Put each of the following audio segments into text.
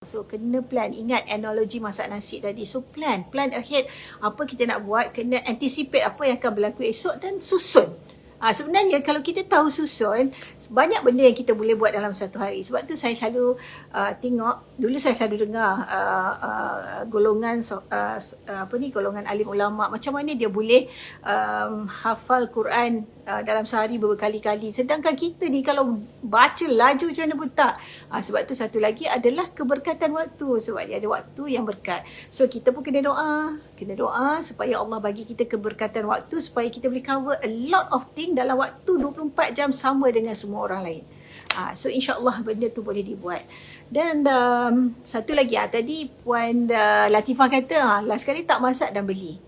So kena plan, ingat analogi masak nasi tadi. So plan ahead apa kita nak buat, kena anticipate apa yang akan berlaku esok dan susun. Sebenarnya kalau kita tahu susun, banyak benda yang kita boleh buat dalam satu hari. Sebab tu saya selalu tengok, dulu saya selalu dengar golongan golongan alim ulama, macam mana dia boleh hafal Quran dalam sehari berkali-kali. Sedangkan kita ni kalau baca laju macam mana pun tak. Sebab tu satu lagi adalah keberkatan waktu. Sebab dia ada waktu yang berkat. So kita pun kena doa supaya Allah bagi kita keberkatan waktu, supaya kita boleh cover a lot of things dalam waktu 24 jam sama dengan semua orang lain. So insyaAllah benda tu boleh dibuat. Dan satu lagi tadi Puan Latifah kata last kali tak masak dan beli.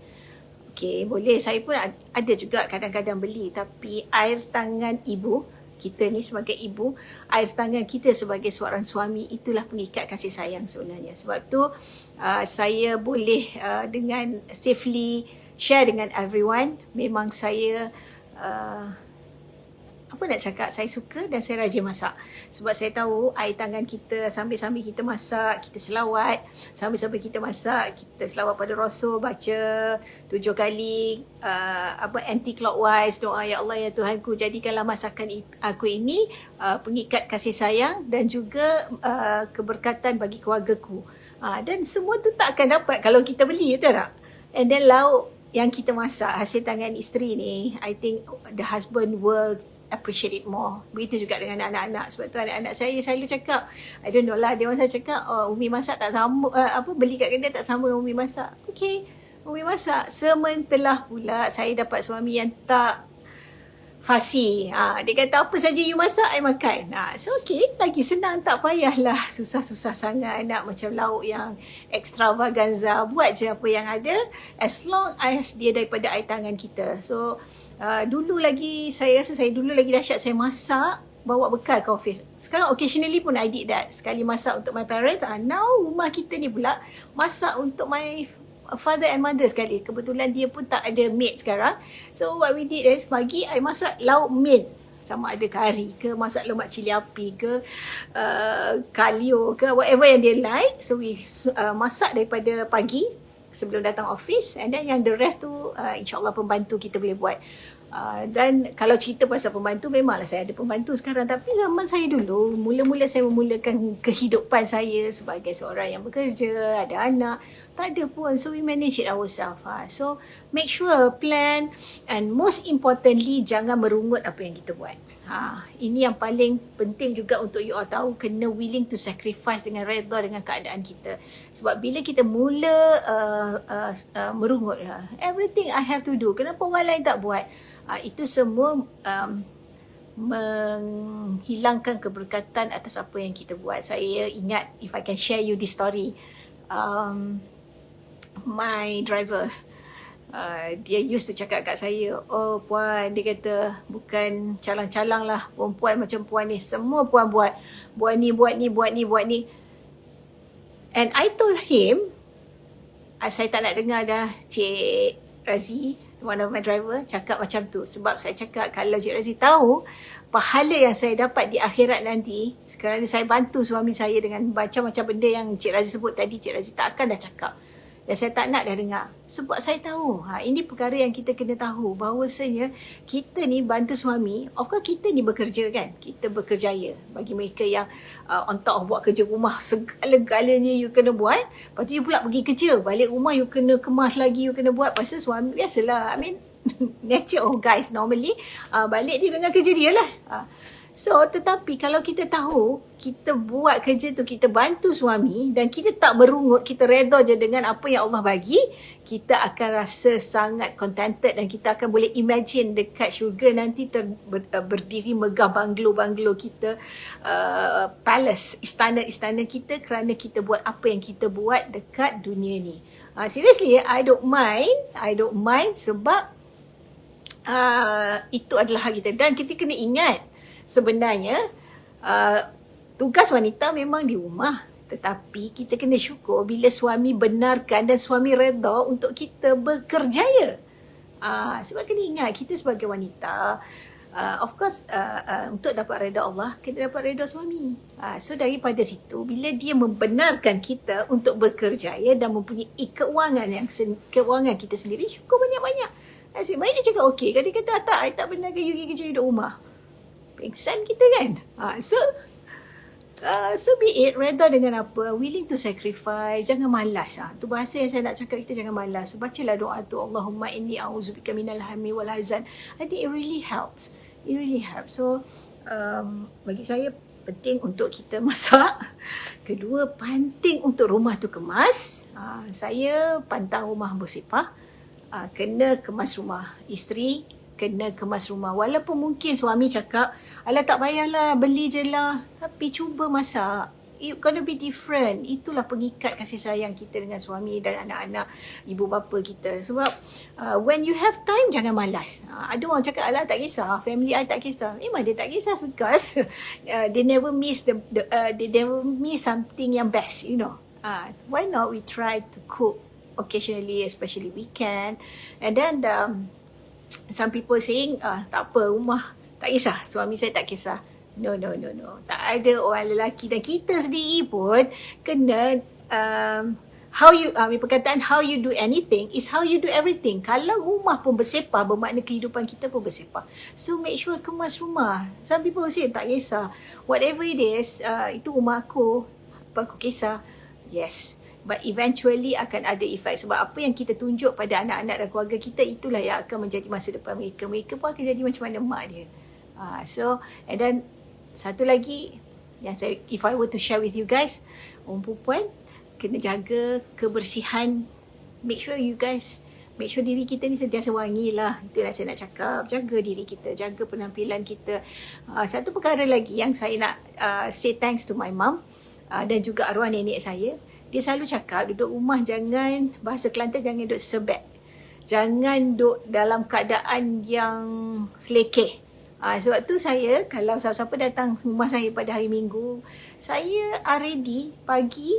Okey, boleh. Saya pun ada juga kadang-kadang beli. Tapi air tangan ibu, kita ni sebagai ibu, air tangan kita sebagai seorang suami, itulah pengikat kasih sayang sebenarnya. Sebab tu saya boleh dengan safely share dengan everyone. Memang saya saya suka dan saya rajin masak. Sebab saya tahu air tangan kita sambil-sambil kita masak, kita selawat. Sambil-sambil kita masak, kita selawat pada Rasul, baca 7 kali anti-clockwise, doa, ya Allah ya Tuhanku, jadikanlah masakan aku ini pengikat kasih sayang dan juga keberkatan bagi keluargaku. Dan semua tu tak akan dapat kalau kita beli, betul tak? And then lauk yang kita masak hasil tangan isteri ni, I think the husband will appreciate it more. Begitu juga dengan anak-anak. Sebab tu anak-anak saya selalu cakap, I don't know lah, dia orang selalu cakap, Umi masak tak sama, beli kat kedai tak sama dengan Umi masak. Okay, Umi masak. Sementelah pula saya dapat suami yang tak fasi. Dia kata apa saja you masak, I makan. So okay, lagi senang, tak payahlah susah-susah sangat nak macam lauk yang extravaganza. Buat je apa yang ada, as long as dia daripada air tangan kita. So dulu lagi, saya rasa saya dulu lagi dahsyat, saya masak bawa bekal ke office. Sekarang occasionally pun I did that. Sekali masak untuk my parents. Now rumah kita ni pula masak untuk my father and mother sekali. Kebetulan dia pun tak ada maid sekarang. So what we did is pagi I masak lauk main. Sama ada kari ke, masak lemak cili api ke, kalio ke, whatever yang dia like. So we masak daripada pagi sebelum datang office, and then yang the rest tu insyaAllah pembantu kita boleh buat. Dan kalau cerita pasal pembantu, memanglah saya ada pembantu sekarang. Tapi zaman saya dulu, mula-mula saya memulakan kehidupan saya sebagai seorang yang bekerja, ada anak, tak ada pun. So we manage it ourselves. So make sure plan, and most importantly, jangan merungut apa yang kita buat. Ini yang paling penting juga untuk you all tahu, kena willing to sacrifice dengan redha dengan keadaan kita. Sebab bila kita mula merungut, everything I have to do, kenapa orang lain tak buat? Itu semua menghilangkan keberkatan atas apa yang kita buat. Saya ingat, if I can share you this story, my driver, dia used to cakap kat saya, oh puan, dia kata, bukan calang-calang lah perempuan macam puan ni, semua puan buat ni, buat ni. And I told him, saya tak nak dengar dah Cik Razi, one of my driver, cakap macam tu. Sebab saya cakap, kalau Cik Razi tahu pahala yang saya dapat di akhirat nanti, sekarang ni saya bantu suami saya dengan macam-macam benda yang Cik Razi sebut tadi, Cik Razi tak akan dah cakap. Dan saya tak nak dah dengar. Sebab saya tahu, ini perkara yang kita kena tahu, bahawasanya kita ni bantu suami, of course kita ni bekerja kan, kita berkerjaya. Bagi mereka yang on top of buat kerja rumah, segala-galanya you kena buat. Lepas tu you pula pergi kerja, balik rumah you kena kemas lagi, you kena buat. Lepas tu suami, biasalah, I mean, nature of guys normally, balik dia dengan kerja dia lah. So, tetapi kalau kita tahu, kita buat kerja tu, kita bantu suami dan kita tak berungut, kita redha je dengan apa yang Allah bagi, kita akan rasa sangat contented dan kita akan boleh imagine dekat syurga nanti berdiri megah banglo-banglo kita, palace, istana-istana kita, kerana kita buat apa yang kita buat dekat dunia ni. Seriously, I don't mind sebab itu adalah hak kita. Dan kita kena ingat, sebenarnya tugas wanita memang di rumah, tetapi kita kena syukur bila suami benarkan dan suami redha untuk kita bekerjaya. Sebab kena ingat, kita sebagai wanita, Of course untuk dapat redha Allah kena dapat redha suami. So daripada situ bila dia membenarkan kita untuk bekerja dan mempunyai keuangan kita sendiri, syukur banyak-banyak. Asyik baik dia cakap okey, kalau dia kata tak, I tak benarkan you pergi kerja duduk rumah. Pengsan kita kan. So be it, redha dengan apa, willing to sacrifice, jangan malas. Tu bahasa yang saya nak cakap, kita jangan malas. Bacalah doa tu, Allahumma inni a'udzubika minal hammi wal hazan. I think it really helps. It really helps. So bagi saya penting untuk kita masak. Kedua, penting untuk rumah tu kemas. Saya pantang rumah bersepah. Kena kemas rumah. Isteri kena kemas rumah. Walaupun mungkin suami cakap, alah tak payahlah, beli je lah. Tapi cuba masak. It's gonna be different. Itulah pengikat kasih sayang kita dengan suami dan anak-anak, ibu bapa kita. Sebab when you have time, jangan malas. Ada orang cakap, alah tak kisah, family I tak kisah. Memang dia tak kisah because they never miss they never miss something yang best, you know. Why not we try to cook occasionally, especially weekend. And then some people saying, tak apa, rumah tak kisah, suami saya tak kisah. No. Tak ada orang lelaki, dan kita sendiri pun kena perkataan how you do anything is how you do everything. Kalau rumah pun bersepah, bermakna kehidupan kita pun bersepah. So make sure kemas rumah. Some people say tak kisah, whatever it is, itu rumah aku, apa aku kisah. Yes, but eventually akan ada efek. Sebab apa yang kita tunjuk pada anak-anak dan keluarga kita, itulah yang akan menjadi masa depan mereka. Mereka pun akan jadi macam mana mak dia. So, and then satu lagi yang saya, if I were to share with you guys, orang perempuan kena jaga kebersihan. Make sure you guys, make sure diri kita ni sentiasa wangi lah. Itu yang saya nak cakap. Jaga diri kita, jaga penampilan kita. Satu perkara lagi yang saya nak say thanks to my mum dan juga arwah nenek saya. Dia selalu cakap, duduk rumah jangan, bahasa Kelantan, jangan duduk sebek. Jangan duduk dalam keadaan yang selekeh. Sebab tu saya, kalau siapa-siapa datang rumah saya pada hari Minggu, saya ready pagi,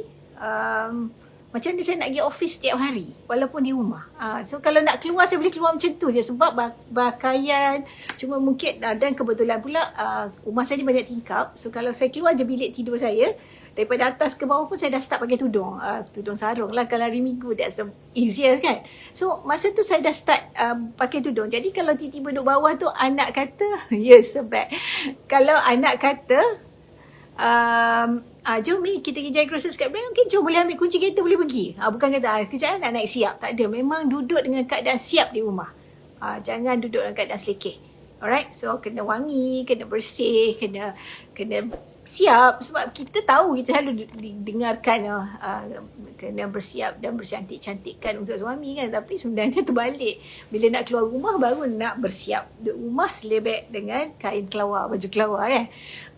macam mana saya nak pergi office setiap hari, walaupun di rumah. So kalau nak keluar, saya boleh keluar macam tu je, sebab pakaian, cuma mungkin, dan kebetulan pula, rumah saya ni banyak tingkap. So kalau saya keluar je bilik tidur saya, daripada atas ke bawah pun saya dah start pakai tudung. Tudung sarung lah kalau hari Minggu. That's the easiest kan. So masa tu saya dah start pakai tudung. Jadi kalau tiba-tiba duduk bawah tu, anak kata, yes, sebab. Kalau anak kata, jom ni kita pergi jaga groceries kat belakang. Okay, jom boleh ambil kunci kereta, boleh pergi. Bukan kata, kejap nak naik siap. Tak ada. Memang duduk dengan keadaan siap di rumah. Jangan duduk dengan keadaan selekeh. Alright, so kena wangi, kena bersih, kena siap. Sebab kita tahu, kita selalu didengarkan kena bersiap dan bercantik-cantikkan untuk suami kan. Tapi sebenarnya terbalik. Bila nak keluar rumah baru nak bersiap. Duduk rumah selebek dengan kain kelawar, baju kelawar kan.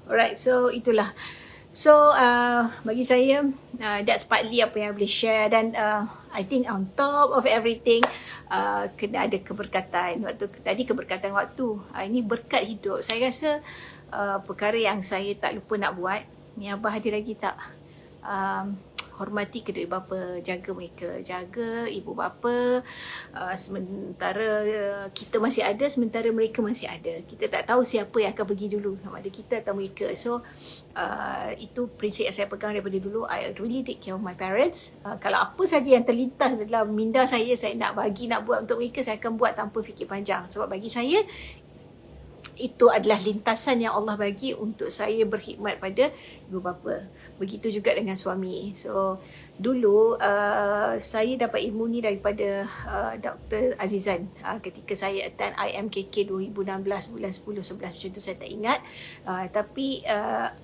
Alright, so itulah. So bagi saya, that's partly apa yang boleh share. Dan I think on top of everything, kena ada keberkatan. Tadi keberkatan waktu, ini berkat hidup. Saya rasa perkara yang saya tak lupa nak buat. Ni Abah ada lagi tak? Hormati kedua ibu bapa, jaga mereka, jaga ibu bapa sementara kita masih ada, sementara mereka masih ada. Kita tak tahu siapa yang akan pergi dulu, sama ada kita atau mereka. So itu prinsip yang saya pegang daripada dulu. I really take care of my parents. Kalau apa saja yang terlintas dalam minda saya nak buat untuk mereka, saya akan buat tanpa fikir panjang. Sebab bagi saya, itu adalah lintasan yang Allah bagi untuk saya berkhidmat pada ibu bapa. Begitu juga dengan suami. So dulu saya dapat ilmu ni daripada Dr. Azizan ketika saya attend IMKK 2016 bulan 10-11 macam tu, saya tak ingat. Tapi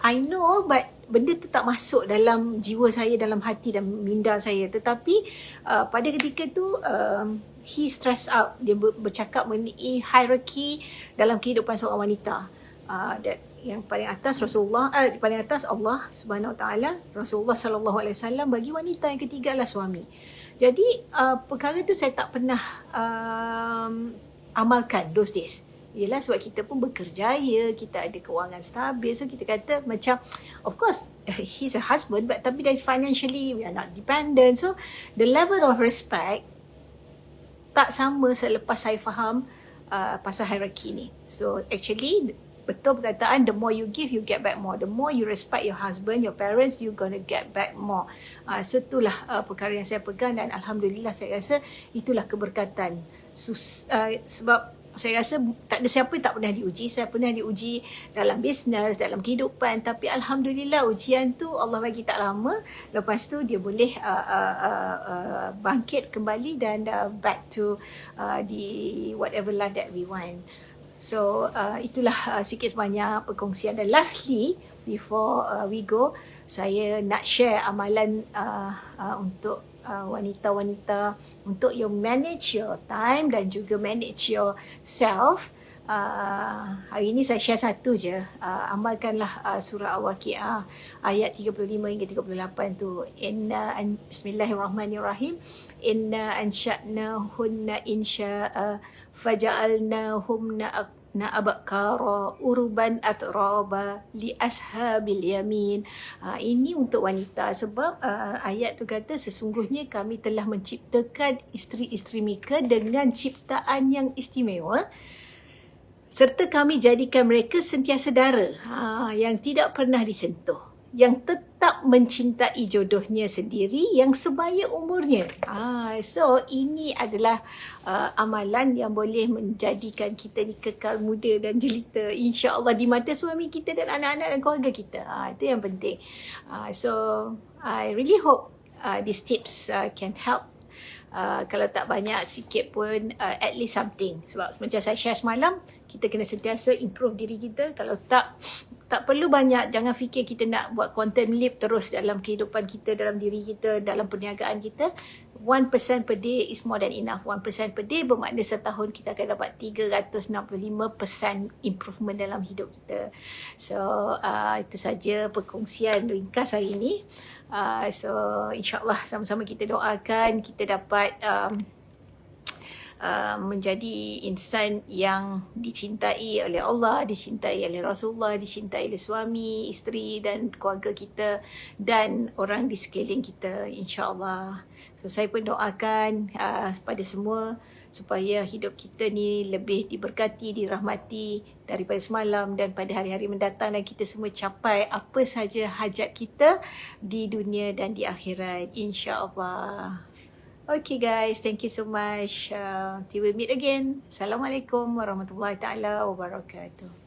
I know but benda tu tak masuk dalam jiwa saya, dalam hati dan minda saya. Tetapi pada ketika tu he stress out. Dia bercakap mengenai hierarki dalam kehidupan seorang wanita. That yang paling atas Rasulullah, paling atas Allah Subhanahu Wa Taala, Rasulullah Sallallahu Alaihi Wasallam, bagi wanita yang ketiga adalah suami. Jadi perkara tu saya tak pernah amalkan those days. Yelah, sebab kita pun berkerjaya, kita ada kewangan stabil. So kita kata macam, of course he's a husband, but tapi dari financially we are not dependent. So the level of respect tak sama selepas saya faham pasal hierarchy ni. So actually betul perkataan, the more you give, you get back more. The more you respect your husband, your parents, you gonna get back more. So itulah perkara yang saya pegang, dan Alhamdulillah saya rasa itulah keberkatan. Sebab saya rasa tak ada siapa yang tak pernah diuji. Saya pernah diuji dalam bisnes, dalam kehidupan, tapi Alhamdulillah ujian tu Allah bagi tak lama. Lepas tu dia boleh bangkit kembali dan back to the whatever life that we want. So itulah sikit sebanyak perkongsian. Dan lastly, before we go, saya nak share amalan untuk wanita-wanita, untuk you manage your time dan juga manage yourself. Hari ini saya share satu je. Amalkanlah surah Al-Waqi'ah ayat 35 hingga 38 tu. Bismillahirrahmanirrahim. Inna ansha'nahunna insya'a faja'alnahumna abkara urban atraba li ashabil yamin. Ini untuk wanita, sebab ayat tu kata sesungguhnya kami telah menciptakan isteri-isteri mereka dengan ciptaan yang istimewa, serta kami jadikan mereka sentiasa dara, yang tidak pernah disentuh, yang tetap mencintai jodohnya sendiri yang sebaya umurnya. So ini adalah amalan yang boleh menjadikan kita ni kekal muda dan jelita, insya-Allah, di mata suami kita dan anak-anak dan keluarga kita. Itu yang penting. So I really hope these tips can help. Kalau tak banyak, sikit pun, at least something. Sebab macam saya share semalam, kita kena sentiasa improve diri kita. Kalau tak perlu banyak. Jangan fikir kita nak buat content lip terus dalam kehidupan kita, dalam diri kita, dalam perniagaan kita. 1% per day is more than enough. 1% per day bermakna setahun kita akan dapat 365% improvement dalam hidup kita. So itu saja perkongsian ringkas hari ini. So insyaAllah sama-sama kita doakan kita dapat menjadi insan yang dicintai oleh Allah, dicintai oleh Rasulullah, dicintai oleh suami, isteri dan keluarga kita dan orang di sekeliling kita, insya-Allah. So saya pun doakan pada semua supaya hidup kita ni lebih diberkati, dirahmati daripada semalam dan pada hari-hari mendatang, dan kita semua capai apa saja hajat kita di dunia dan di akhirat, insya-Allah. Okay guys, thank you so much. Till we meet again. Assalamualaikum warahmatullahi taala wabarakatuh.